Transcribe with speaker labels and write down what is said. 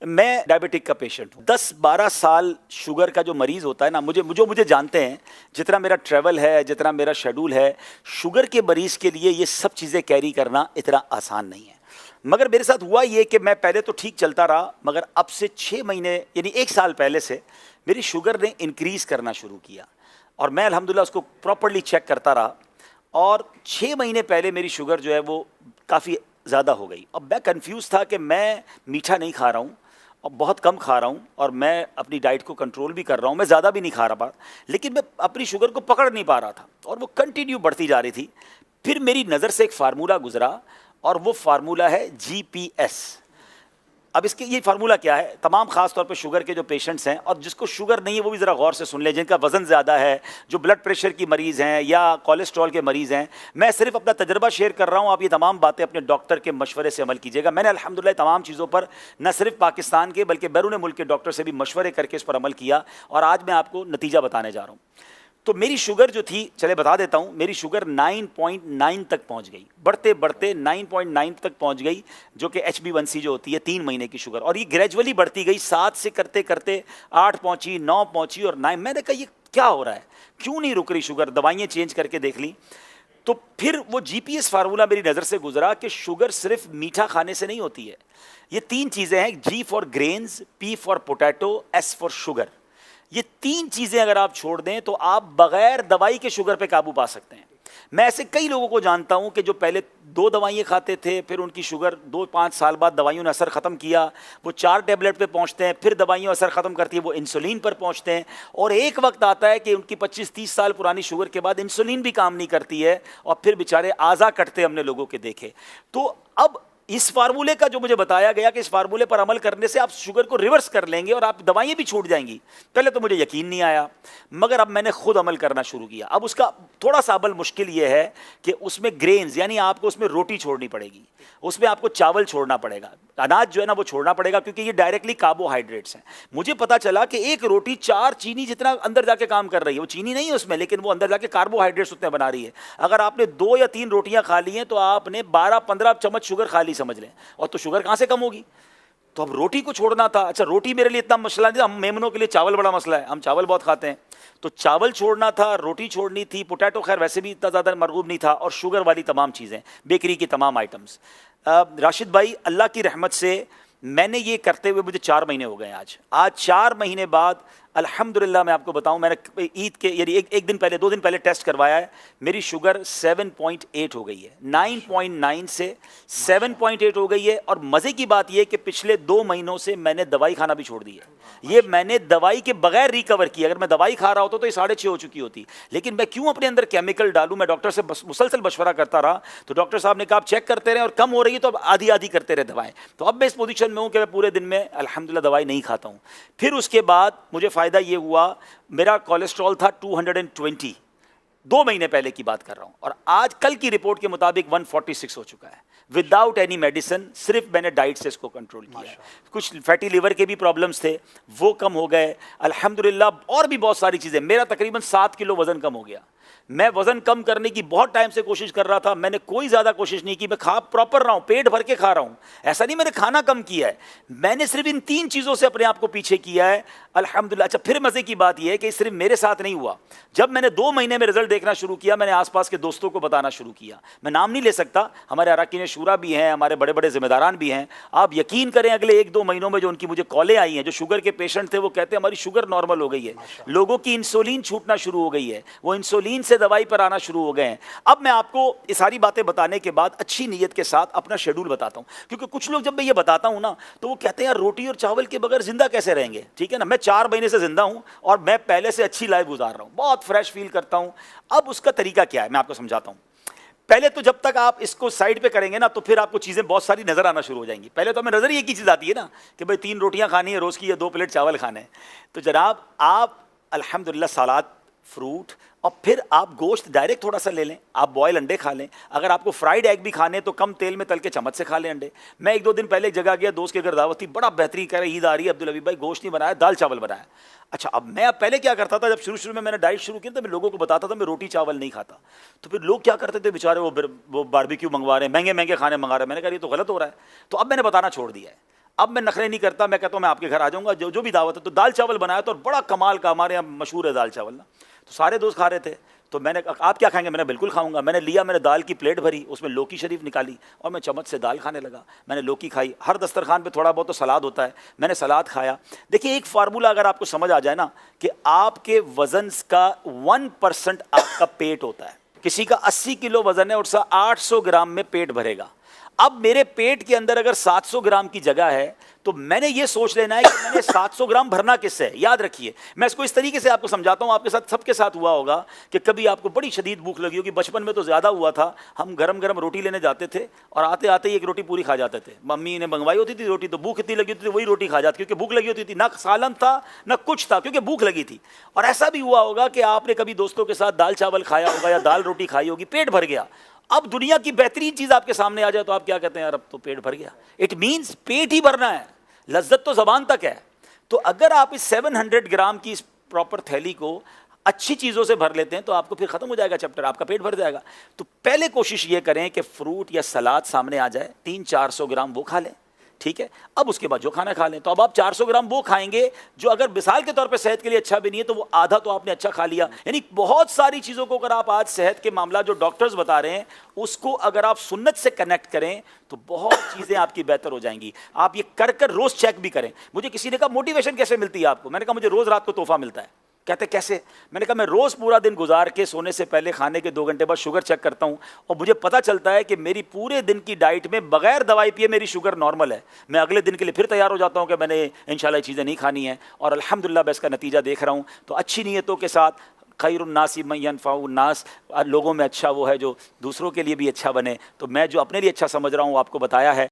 Speaker 1: मैं डायबिटिक का पेशेंट हूँ। 10-12 साल शुगर का जो मरीज होता है ना, मुझे जानते हैं, जितना मेरा ट्रैवल है, जितना मेरा शेड्यूल है, शुगर के मरीज के लिए ये सब चीज़ें कैरी करना इतना आसान नहीं है। मगर मेरे साथ हुआ ये कि मैं पहले तो ठीक चलता रहा, मगर अब से 6 महीने यानी 1 साल पहले से मेरी शुगर ने इंक्रीज़ करना शुरू किया और मैं अल्हम्दुलिल्लाह उसको प्रॉपर्ली चेक करता रहा और 6 महीने पहले मेरी शुगर जो है वो काफ़ी ज़्यादा हो गई। अब मैं कंफ्यूज था कि मैं मीठा नहीं खा रहा हूँ और बहुत कम खा रहा हूँ और मैं अपनी डाइट को कंट्रोल भी कर रहा हूँ, मैं ज़्यादा भी नहीं खा रहा, लेकिन मैं अपनी शुगर को पकड़ नहीं पा रहा था और वो कंटिन्यू बढ़ती जा रही थी। फिर मेरी नज़र से एक फार्मूला गुजरा और वो फार्मूला है GPS। अब इसके ये फार्मूला क्या है, तमाम खास तौर पे शुगर के जो पेशेंट्स हैं और जिसको शुगर नहीं है वो भी ज़रा गौर से सुन लें, जिनका वज़न ज़्यादा है, जो ब्लड प्रेशर की मरीज़ हैं या कोलेस्ट्रॉल के मरीज़ हैं। मैं सिर्फ अपना तजर्बा शेयर कर रहा हूँ, आप ये तमाम बातें अपने डॉक्टर के मशवरे से अमल कीजिएगा। मैंने अल्हम्दुलिल्लाह तमाम चीज़ों पर न सिर्फ पाकिस्तान के बल्कि बैरून मुल्क के डॉक्टर से भी मशवरे करके इस पर अमल किया और आज मैं आपको नतीजा बताने जा रहा हूँ। तो मेरी शुगर जो थी, चले बता देता हूँ, मेरी शुगर 9.9 तक पहुँच गई, बढ़ते बढ़ते 9.9 तक पहुँच गई, जो कि HB1C जो होती है 3 महीने की शुगर, और ये ग्रेजुअली बढ़ती गई। 7 से करते करते 8 पहुँची, 9 पहुँची और 9। मैंने कहा ये क्या हो रहा है, क्यों नहीं रुक रही शुगर, दवाइयाँ चेंज करके देख ली। तो फिर वो GPS फार्मूला मेरी नज़र से गुजरा कि शुगर सिर्फ मीठा खाने से नहीं होती है। ये 3 चीज़ें हैं, G for grains, P for potato, S for sugar. ये 3 चीज़ें अगर आप छोड़ दें तो आप बगैर दवाई के शुगर पे काबू पा सकते हैं। मैं ऐसे कई लोगों को जानता हूं कि जो पहले 2 दवाइयाँ खाते थे, फिर उनकी शुगर 2-5 साल बाद दवाइयों ने असर ख़त्म किया, वो 4 टैबलेट पे पहुंचते हैं, फिर दवाइयों असर ख़त्म करती है, वो इंसुलिन पर पहुंचते हैं और एक वक्त आता है कि उनकी 25-30 साल पुरानी शुगर के बाद इंसुलिन भी काम नहीं करती है और फिर बेचारे आज़ा कटते हमने लोगों के देखे। तो अब इस फार्मूले का जो मुझे बताया गया कि इस फार्मूले पर अमल करने से आप शुगर को रिवर्स कर लेंगे और आप दवाइयाँ भी छूट जाएंगी, पहले तो मुझे यकीन नहीं आया, मगर अब मैंने खुद अमल करना शुरू किया। अब उसका थोड़ा सा अमल मुश्किल ये है कि उसमें ग्रेन्स यानी आपको उसमें रोटी छोड़नी पड़ेगी, उसमें आपको चावल छोड़ना पड़ेगा, अनाज जो है ना वो छोड़ना पड़ेगा, क्योंकि ये डायरेक्टली कार्बोहाइड्रेट्स हैं। मुझे पता चला कि एक रोटी 4 चीनी जितना अंदर जाके काम कर रही है, वो चीनी नहीं है उसमें, लेकिन वो अंदर जाके कार्बोहाइड्रेट्स उतने बना रही है। अगर आपने 2 या 3 रोटियां खा ली हैं तो आपने 12-15 चम्मच शुगर खा ली समझ लें, और तो शुगर कहां से कम होगी। तो अब रोटी को छोड़ना था। अच्छा, रोटी मेरे लिए इतना मसला नहीं था, हम मेमनों के लिए चावल बड़ा मसला है, हम चावल बहुत खाते हैं, तो चावल छोड़ना था, रोटी छोड़नी थी, पोटैटो खैर वैसे भी इतना ज़्यादा मरगूब नहीं था, और शुगर वाली तमाम चीज़ें, बेकरी की तमाम आइटम्स। राशिद भाई, अल्लाह की रहमत से मैंने ये करते हुए मुझे 4 महीने हो गए। आज 4 महीने बाद अल्हम्दुलिल्लाह मैं आपको बताऊं, मैंने ईद के यानी एक दिन पहले 2 दिन पहले टेस्ट करवाया है, मेरी शुगर 7.8 हो गई है, 9.9 से 7.8 हो गई है। और मज़े की बात यह कि पिछले 2 महीनों से मैंने दवाई खाना भी छोड़ दी है। ये मैंने दवाई के बगैर रिकवर किया। अगर मैं दवाई खा रहा होता तो ये 6.5 हो चुकी होती, लेकिन मैं क्यों अपने अंदर केमिकल डालूं। मैं डॉक्टर से मुसलसल मशवरा करता रहा, तो डॉक्टर साहब ने कहा आप चेक करते रहे और कम हो रही है तो अब आधी आधी करते रहे दवाएं। तो अब मैं इस पोजीशन में हूं कि मैं पूरे दिन में अल्हम्दुलिल्लाह दवाई नहीं खाता हूं। फिर उसके बाद मुझे फ़ायदा ये हुआ, मेरा कोलेस्ट्रॉल था 220, 2 महीने पहले की बात कर रहा हूं, और आज कल की रिपोर्ट के मुताबिक 146 हो चुका है, विदाउट एनी मेडिसिन। सिर्फ मैंने डाइट से इसको कंट्रोल किया है। कुछ फैटी लिवर के भी प्रॉब्लम्स थे, वो कम हो गए अल्हम्दुलिल्लाह, और भी बहुत सारी चीज़ें। मेरा तकरीबन 7 किलो वज़न कम हो गया। मैं वज़न कम करने की बहुत टाइम से कोशिश कर रहा था, मैंने कोई ज़्यादा कोशिश नहीं की, मैं खा प्रॉपर रहा हूँ, पेट भर के खा रहा हूँ, ऐसा नहीं मैंने खाना कम किया है, मैंने सिर्फ इन 3 चीज़ों से अपने आप को पीछे किया है अल्हम्दुलिल्लाह। अच्छा, फिर मज़े की बात यह है कि सिर्फ मेरे साथ नहीं हुआ, जब मैंने 2 महीने में रिजल्ट देखना शुरू किया, मैंने आसपास के दोस्तों को बताना शुरू किया। मैं नाम नहीं ले सकता, हमारे अरकान शूरा भी हैं, हमारे बड़े बड़े जिम्मेदारान भी हैं। आप यकीन करें, अगले 1-2 महीनों में जो उनकी मुझे कॉलें आई हैं, जो शुगर के पेशेंट थे, वो कहते हैं हमारी शुगर नॉर्मल हो गई है, लोगों की इंसुलिन छूटना शुरू हो गई है, वो इंसुलिन से दवाई पर आना शुरू हो गए हैं। अब मैं आपको ये सारी बातें बताने के बाद अच्छी नीयत के साथ अपना शेड्यूल बताता हूं, क्योंकि कुछ लोग जब मैं ये बताता हूं ना तो वो कहते हैं यार रोटी और चावल के बगैर जिंदा कैसे रहेंगे। ठीक है ना, मैं 4 महीने से जिंदा हूं और मैं पहले से अच्छी लाइफ गुजार रहा हूं, बहुत फ्रेश फील करता हूं। अब उसका तरीका क्या है मैं आपको समझाता हूं। पहले तो जब तक आप इसको साइड पे करेंगे ना तो फिर आपको चीज़ें बहुत सारी नज़र आना शुरू हो जाएंगी। पहले तो हमें नज़र ही एक ही चीज़ आती है ना कि भाई 3 रोटियां खानी है रोज़ की या 2 प्लेट चावल खाने हैं। तो जनाब आप अल्हम्दुलिल्लाह सलाद, फ्रूट, और फिर आप गोश्त डायरेक्ट थोड़ा सा ले लें, आप बॉयल अंडे खा लें, अगर आपको फ्राइड एग भी खाने तो कम तेल में तल के चम्मच से खा लें अंडे। मैं 1-2 दिन पहले एक जगह गया, दोस्त के घर दावत थी, बड़ा बेहतरीन कह रहा है ईद आ रही है अब्दुल हबीब भाई, गोश्त नहीं बनाया, दाल चावल बनाया। अच्छा, अब मैं पहले क्या करता था, जब शुरू में मैंने डाइट शुरू की तो मैं लोगों को बताता था मैं रोटी चावल नहीं खाता, तो फिर लोग क्या करते थे बेचारे, वो बारबेक्यू मंगवा रहे हैं, महंगे महंगे खाने मंगा रहे हैं। मैंने कहा ये तो गलत हो रहा है, तो अब मैंने बताना छोड़ दिया है। अब मैं नखरे नहीं करता, मैं कहता हूँ मैं आपके घर आ जाऊंगा, जो जो भी दावत है। तो दाल चावल बनाया तो बड़ा कमाल का, हमारे यहाँ मशहूर है दाल चावल ना। तो सारे दोस्त खा रहे थे, तो मैंने कहा आप क्या खाएंगे? मैंने बिल्कुल खाऊंगा। मैंने लिया, मैंने दाल की प्लेट भरी, उसमें लौकी शरीफ निकाली और मैं चम्मच से दाल खाने लगा। मैंने लौकी खाई, हर दस्तरखान पे थोड़ा बहुत तो सलाद होता है, मैंने सलाद खाया। देखिए एक फार्मूला अगर आपको समझ आ जाए ना कि आपके वजन का 1% आपका पेट होता है। किसी का 80 किलो वजन है, उसका 800 ग्राम में पेट भरेगा। अब मेरे पेट के अंदर अगर 700 ग्राम की जगह है तो मैंने ये सोच लेना है कि मैंने 700 ग्राम भरना किससे है। याद रखिए, मैं इसको इस तरीके से आपको समझाता हूं, आपके साथ सबके साथ हुआ होगा कि कभी आपको बड़ी शदीद भूख लगी होगी। बचपन में तो ज़्यादा हुआ था, हम गरम गरम रोटी लेने जाते थे और आते आते ही एक रोटी पूरी खा जाते थे। मम्मी ने मंगवाई होती थी रोटी, तो भूख इतनी लगी होती थी वही रोटी खा जाती, क्योंकि भूख लगी होती थी, ना सालन था ना कुछ था, क्योंकि भूख लगी थी। और ऐसा भी हुआ होगा कि आपने कभी दोस्तों के साथ दाल चावल खाया होगा या दाल रोटी खाई होगी, पेट भर गया। अब दुनिया की बेहतरीन चीज आपके सामने आ जाए तो आप क्या कहते हैं? यार अब तो पेट भर गया। इट मीन्स पेट ही भरना है, लज्जत तो जबान तक है। तो अगर आप इस 700 ग्राम की इस प्रॉपर थैली को अच्छी चीज़ों से भर लेते हैं तो आपको फिर खत्म हो जाएगा चैप्टर, आपका पेट भर जाएगा। तो पहले कोशिश ये करें कि फ्रूट या सलाद सामने आ जाए, 300-400 ग्राम वो खा लें, ठीक है। अब उसके बाद जो खाना खा लें। तो अब आप 400 ग्राम वो खाएंगे जो अगर मिसाल के तौर पे सेहत के लिए अच्छा भी नहीं है, तो वो आधा तो आपने अच्छा खा लिया। यानी बहुत सारी चीज़ों को अगर आप आज सेहत के मामला जो डॉक्टर्स बता रहे हैं उसको अगर आप सुन्नत से कनेक्ट करें तो बहुत चीज़ें आपकी बेहतर हो जाएंगी। आप ये कर कर रोज़ चेक भी करें। मुझे किसी ने कहा मोटिवेशन कैसे मिलती है आपको? मैंने कहा मुझे रोज़ रात को तोहफा मिलता है। कहते कैसे? मैंने कहा मैं रोज़ पूरा दिन गुजार के सोने से पहले खाने के 2 घंटे बाद शुगर चेक करता हूँ और मुझे पता चलता है कि मेरी पूरे दिन की डाइट में बगैर दवाई पिए मेरी शुगर नॉर्मल है। मैं अगले दिन के लिए फिर तैयार हो जाता हूँ कि मैंने इंशाल्लाह ये चीज़ें नहीं खानी है और अल्हम्दुलिल्लाह मैं इसका नतीजा देख रहा हूँ। तो अच्छी नीयतों के साथ खैरुन्नासी मन यनफ़उन्नास, लोगों में अच्छा वो है जो दूसरों के लिए भी अच्छा बने। तो मैं जो अपने लिए अच्छा समझ रहा हूँ आपको बताया है।